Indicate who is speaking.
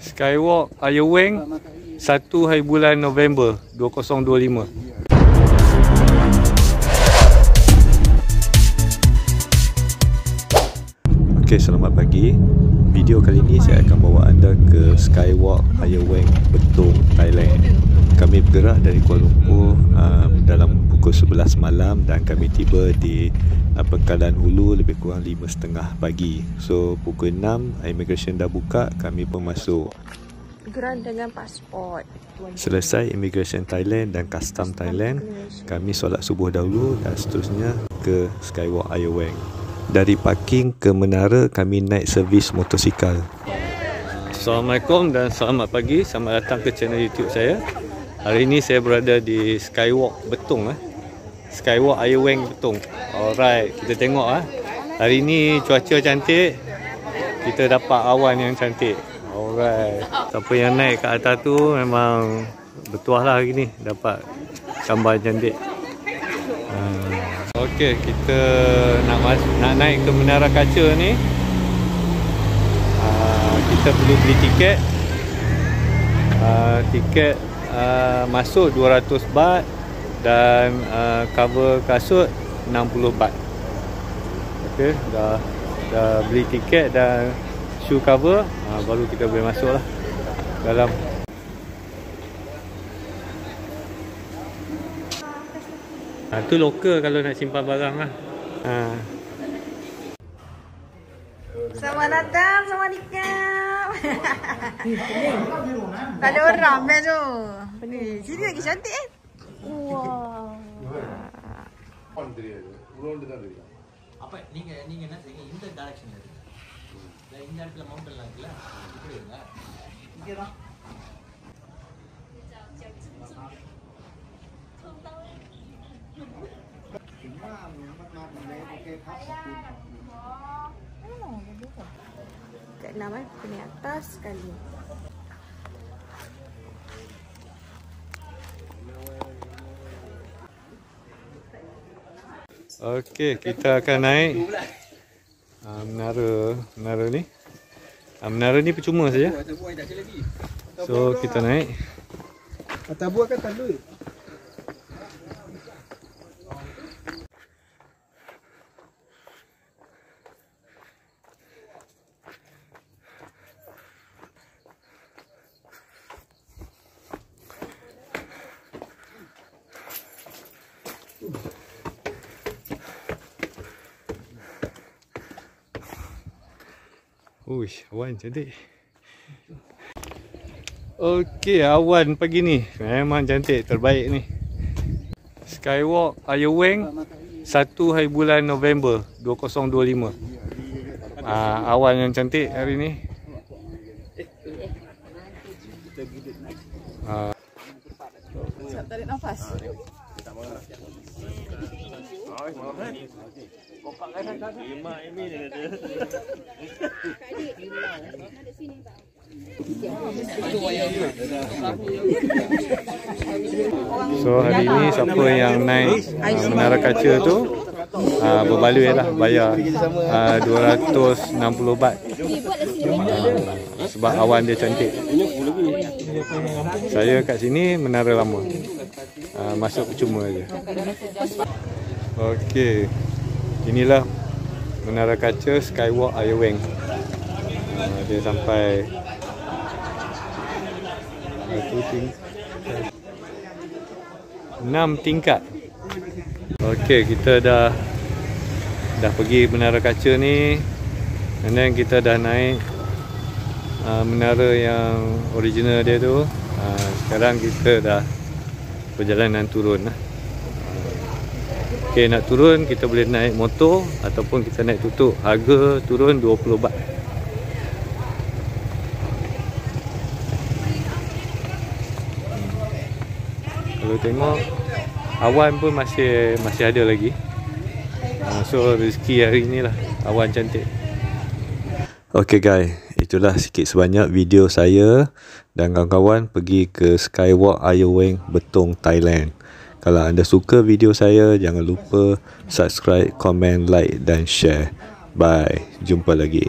Speaker 1: Skywalk Ayoweng 1 hari bulan November 2025. Okey, selamat pagi. Video kali ini saya akan bawa anda ke Skywalk Ayoweng Betung, Thailand. Kami bergerak dari Kuala Lumpur dalam pukul 11 malam dan kami tiba di Pangkalan Hulu lebih kurang 5.30 pagi. So pukul 6 immigration dah buka, kami pun masuk.
Speaker 2: Gerak dengan pasport.
Speaker 1: Selesai immigration Thailand dan custom Thailand, kami solat subuh dahulu dan seterusnya ke Skywalk Ayoweng. Dari parking ke menara kami naik servis motosikal. Assalamualaikum dan selamat pagi. Selamat datang ke channel YouTube saya. Hari ini saya berada di Skywalk Betung Skywalk Ayoweng Betung. Alright, kita tengok hari ini cuaca cantik. Kita dapat awan yang cantik. Alright. Siapa yang naik ke atas tu memang bertuah lah hari ni, dapat gambar cantik. Okey, kita nak naik ke menara kaca ni. Kita perlu beli tiket. Tiket masuk 200 baht dan cover kasut 60 baht. Okey, dah beli tiket dan shoe cover, baru kita boleh masuk lah dalam. Tu lokal kalau nak simpan barang lah.
Speaker 2: Selamat datang, Assalamualaikum. Tak ada orang dah tu. Ni, sini lagi cantik Wow.
Speaker 3: அப்ப நீங்க என்ன செய்யுங்க, இந்த டைரக்ஷன்ல இருக்கு. இந்த இடத்துல மவுண்டன்ல இருக்குல்ல, இப்படி இருங்க. இங்க தான்
Speaker 2: kat 6 kena atas sekali.
Speaker 1: Okey, kita akan naik menara ni. Menara ni percuma saja. So kita naik.
Speaker 4: Atas buah kan tak duit.
Speaker 1: Uish, awan cantik. Okey, awan pagi ni memang cantik, terbaik ni. Skywalk Ayoweng 1 hari bulan November 2025. Awan yang cantik hari ni.
Speaker 2: Tarik nafas.
Speaker 1: So hari ni siapa yang naik menara kaca tu berbaloi lah, bayar 260 baht. Sebab awan dia cantik. Saya kat sini menara lama, masuk percuma je. Okey, inilah menara kaca Skywalk Ayoweng. Dia sampai 6 tingkat. Okey, kita dah pergi menara kaca ni, and then kita dah naik menara yang original dia tu. Sekarang kita dah perjalanan turun lah. Okey, nak turun kita boleh naik motor ataupun kita naik tuk-tuk. Harga turun 20 baht. Kalau tengok awan pun masih ada lagi. So rezeki hari ni lah, awan cantik. Okay guys, itulah sikit sebanyak video saya dan kawan-kawan pergi ke Skywalk Ayoweng Betung, Thailand. Kalau anda suka video saya, jangan lupa subscribe, komen, like dan share. Bye, jumpa lagi.